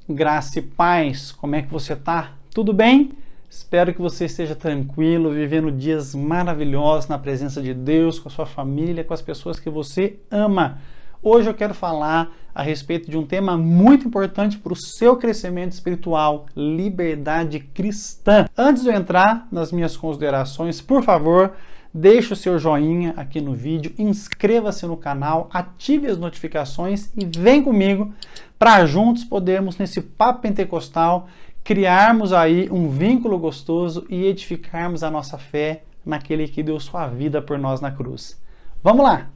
graça e paz. Como é que você tá? Tudo bem? Espero que você esteja tranquilo, vivendo dias maravilhosos na presença de Deus, com a sua família, com as pessoas que você ama. Hoje eu quero falar a respeito de um tema muito importante para o seu crescimento espiritual, liberdade cristã. Antes de eu entrar nas minhas considerações, por favor, deixe o seu joinha aqui no vídeo, inscreva-se no canal, ative as notificações e vem comigo para juntos podermos, nesse papo pentecostal, criarmos aí um vínculo gostoso e edificarmos a nossa fé naquele que deu sua vida por nós na cruz. Vamos lá!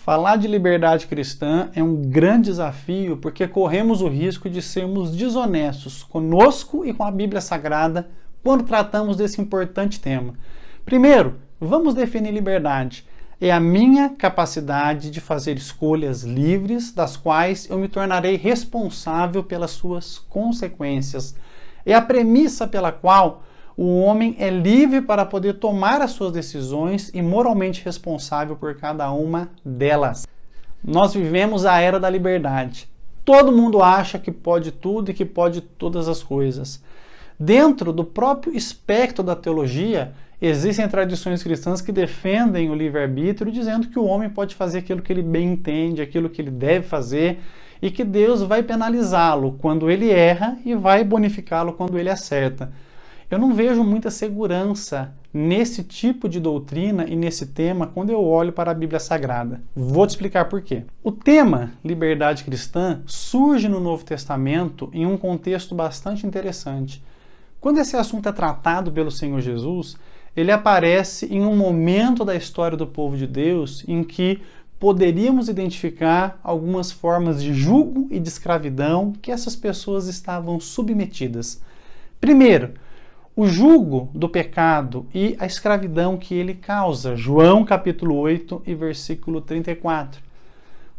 Falar de liberdade cristã é um grande desafio porque corremos o risco de sermos desonestos conosco e com a Bíblia Sagrada quando tratamos desse importante tema. Primeiro, vamos definir liberdade. É a minha capacidade de fazer escolhas livres, das quais eu me tornarei responsável pelas suas consequências. É a premissa pela qual o homem é livre para poder tomar as suas decisões e moralmente responsável por cada uma delas. Nós vivemos a era da liberdade. Todo mundo acha que pode tudo e que pode todas as coisas. Dentro do próprio espectro da teologia, existem tradições cristãs que defendem o livre-arbítrio, dizendo que o homem pode fazer aquilo que ele bem entende, aquilo que ele deve fazer, e que Deus vai penalizá-lo quando ele erra e vai bonificá-lo quando ele acerta. Eu não vejo muita segurança nesse tipo de doutrina e nesse tema quando eu olho para a Bíblia Sagrada. Vou te explicar por quê. O tema liberdade cristã surge no Novo Testamento em um contexto bastante interessante. Quando esse assunto é tratado pelo Senhor Jesus, ele aparece em um momento da história do povo de Deus em que poderíamos identificar algumas formas de jugo e de escravidão que essas pessoas estavam submetidas. Primeiro, o jugo do pecado e a escravidão que ele causa. João capítulo 8 e versículo 34.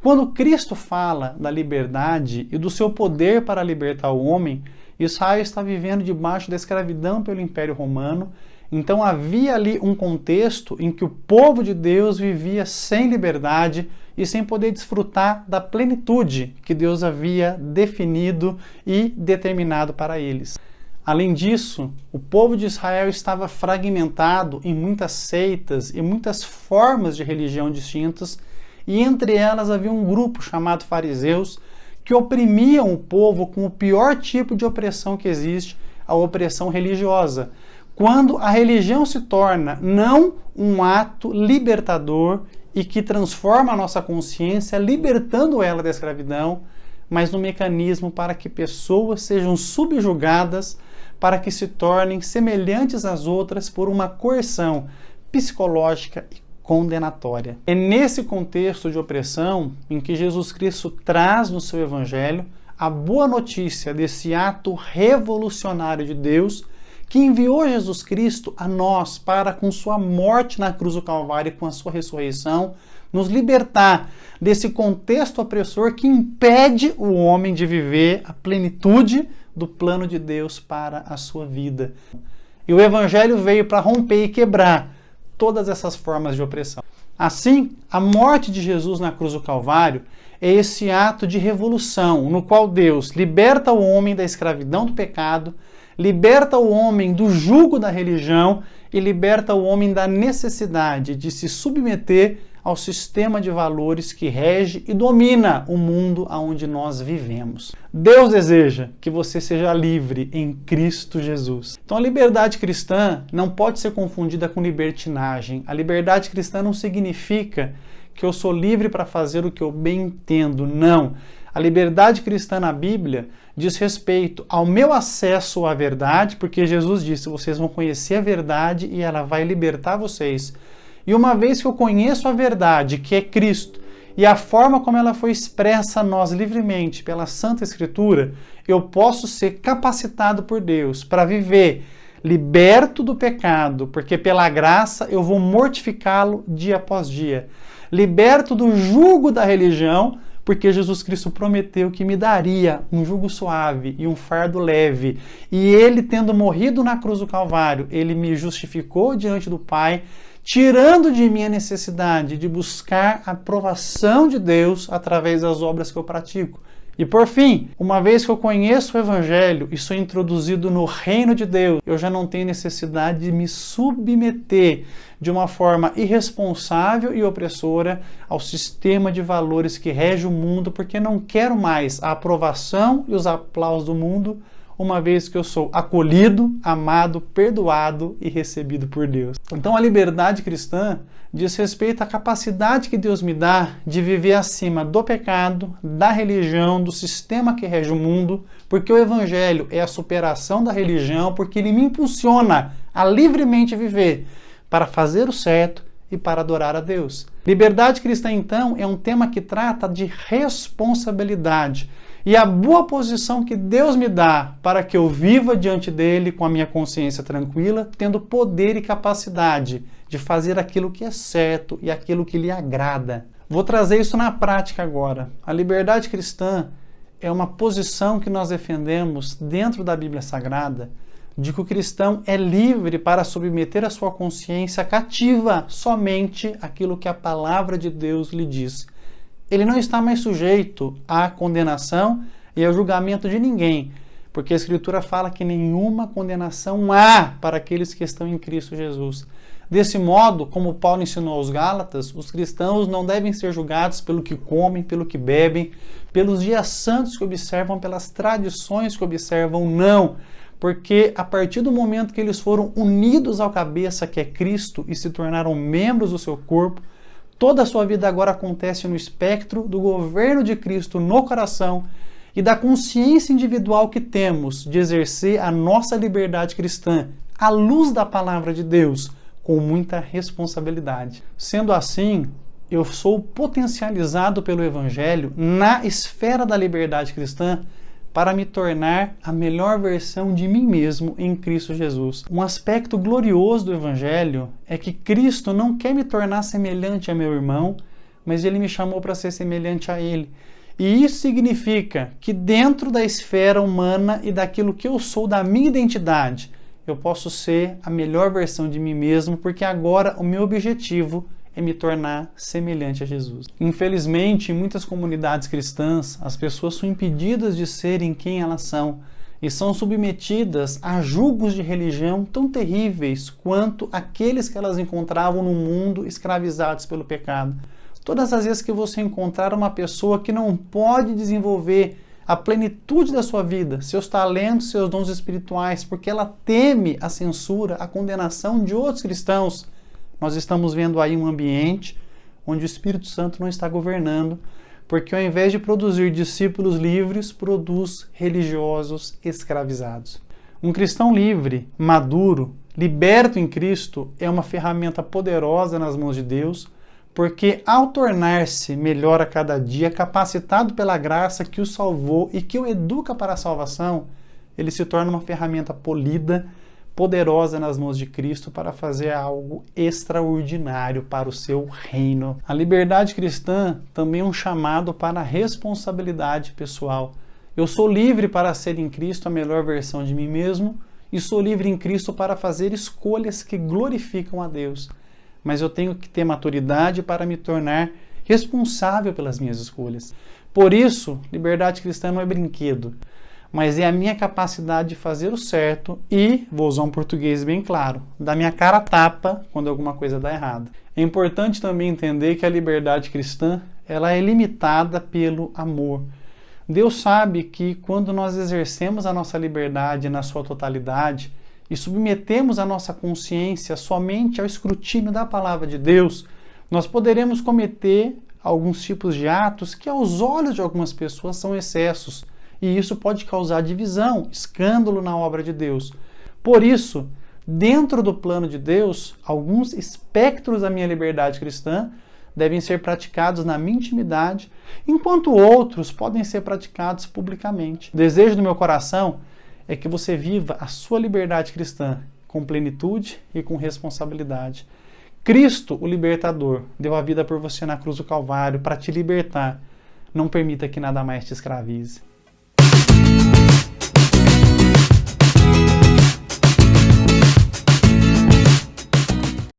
Quando Cristo fala da liberdade e do seu poder para libertar o homem, Israel está vivendo debaixo da escravidão pelo Império Romano. Então havia ali um contexto em que o povo de Deus vivia sem liberdade e sem poder desfrutar da plenitude que Deus havia definido e determinado para eles. Além disso, o povo de Israel estava fragmentado em muitas seitas e muitas formas de religião distintas, e entre elas havia um grupo chamado fariseus que oprimiam o povo com o pior tipo de opressão que existe, a opressão religiosa. Quando a religião se torna não um ato libertador e que transforma a nossa consciência, libertando ela da escravidão, mas um mecanismo para que pessoas sejam subjugadas, para que se tornem semelhantes às outras por uma coerção psicológica e condenatória. É nesse contexto de opressão em que Jesus Cristo traz no seu Evangelho a boa notícia desse ato revolucionário de Deus que enviou Jesus Cristo a nós para, com sua morte na cruz do Calvário e com a sua ressurreição, nos libertar desse contexto opressor que impede o homem de viver a plenitude do plano de Deus para a sua vida. E o Evangelho veio para romper e quebrar todas essas formas de opressão. Assim, a morte de Jesus na cruz do Calvário é esse ato de revolução, no qual Deus liberta o homem da escravidão do pecado, liberta o homem do jugo da religião e liberta o homem da necessidade de se submeter ao sistema de valores que rege e domina o mundo onde nós vivemos. Deus deseja que você seja livre em Cristo Jesus. Então a liberdade cristã não pode ser confundida com libertinagem. A liberdade cristã não significa que eu sou livre para fazer o que eu bem entendo. Não. A liberdade cristã na Bíblia diz respeito ao meu acesso à verdade, porque Jesus disse, vocês vão conhecer a verdade e ela vai libertar vocês. E uma vez que eu conheço a verdade, que é Cristo, e a forma como ela foi expressa a nós livremente pela Santa Escritura, eu posso ser capacitado por Deus para viver liberto do pecado, porque pela graça eu vou mortificá-lo dia após dia. Liberto do jugo da religião, porque Jesus Cristo prometeu que me daria um jugo suave e um fardo leve. E ele, tendo morrido na cruz do Calvário, ele me justificou diante do Pai, tirando de mim a necessidade de buscar a aprovação de Deus através das obras que eu pratico. E por fim, uma vez que eu conheço o Evangelho e sou introduzido no reino de Deus, eu já não tenho necessidade de me submeter de uma forma irresponsável e opressora ao sistema de valores que rege o mundo, porque não quero mais a aprovação e os aplausos do mundo, uma vez que eu sou acolhido, amado, perdoado e recebido por Deus. Então a liberdade cristã diz respeito à capacidade que Deus me dá de viver acima do pecado, da religião, do sistema que rege o mundo, porque o Evangelho é a superação da religião, porque ele me impulsiona a livremente viver para fazer o certo e para adorar a Deus. Liberdade cristã, então, é um tema que trata de responsabilidade e a boa posição que Deus me dá para que eu viva diante dele com a minha consciência tranquila, tendo poder e capacidade de fazer aquilo que é certo e aquilo que lhe agrada. Vou trazer isso na prática agora. A liberdade cristã é uma posição que nós defendemos dentro da Bíblia Sagrada, de que o cristão é livre para submeter a sua consciência cativa somente àquilo que a palavra de Deus lhe diz. Ele não está mais sujeito à condenação e ao julgamento de ninguém, porque a Escritura fala que nenhuma condenação há para aqueles que estão em Cristo Jesus. Desse modo, como Paulo ensinou aos Gálatas, os cristãos não devem ser julgados pelo que comem, pelo que bebem, pelos dias santos que observam, pelas tradições que observam, não. Porque a partir do momento que eles foram unidos ao cabeça, que é Cristo, e se tornaram membros do seu corpo, toda a sua vida agora acontece no espectro do governo de Cristo no coração e da consciência individual que temos de exercer a nossa liberdade cristã à luz da palavra de Deus, com muita responsabilidade. Sendo assim, eu sou potencializado pelo Evangelho na esfera da liberdade cristã para me tornar a melhor versão de mim mesmo em Cristo Jesus. Um aspecto glorioso do Evangelho é que Cristo não quer me tornar semelhante a meu irmão, mas ele me chamou para ser semelhante a ele. E isso significa que dentro da esfera humana e daquilo que eu sou, da minha identidade, eu posso ser a melhor versão de mim mesmo, porque agora o meu objetivo é me tornar semelhante a Jesus. Infelizmente, em muitas comunidades cristãs, as pessoas são impedidas de serem quem elas são e são submetidas a julgos de religião tão terríveis quanto aqueles que elas encontravam no mundo escravizados pelo pecado. Todas as vezes que você encontrar uma pessoa que não pode desenvolver a plenitude da sua vida, seus talentos, seus dons espirituais, porque ela teme a censura, a condenação de outros cristãos, nós estamos vendo aí um ambiente onde o Espírito Santo não está governando, porque ao invés de produzir discípulos livres, produz religiosos escravizados. Um cristão livre, maduro, liberto em Cristo é uma ferramenta poderosa nas mãos de Deus, porque ao tornar-se melhor a cada dia, capacitado pela graça que o salvou e que o educa para a salvação, ele se torna uma ferramenta polida, poderosa nas mãos de Cristo para fazer algo extraordinário para o seu reino. A liberdade cristã também é um chamado para a responsabilidade pessoal. Eu sou livre para ser em Cristo a melhor versão de mim mesmo e sou livre em Cristo para fazer escolhas que glorificam a Deus. Mas eu tenho que ter maturidade para me tornar responsável pelas minhas escolhas. Por isso, liberdade cristã não é brinquedo, mas é a minha capacidade de fazer o certo e, vou usar um português bem claro, dar minha cara a tapa quando alguma coisa dá errado. É importante também entender que a liberdade cristã ela é limitada pelo amor. Deus sabe que quando nós exercemos a nossa liberdade na sua totalidade e submetemos a nossa consciência somente ao escrutínio da palavra de Deus, nós poderemos cometer alguns tipos de atos que aos olhos de algumas pessoas são excessos. E isso pode causar divisão, escândalo na obra de Deus. Por isso, dentro do plano de Deus, alguns espectros da minha liberdade cristã devem ser praticados na minha intimidade, enquanto outros podem ser praticados publicamente. O desejo do meu coração é que você viva a sua liberdade cristã com plenitude e com responsabilidade. Cristo, o libertador, deu a vida por você na cruz do Calvário para te libertar. Não permita que nada mais te escravize.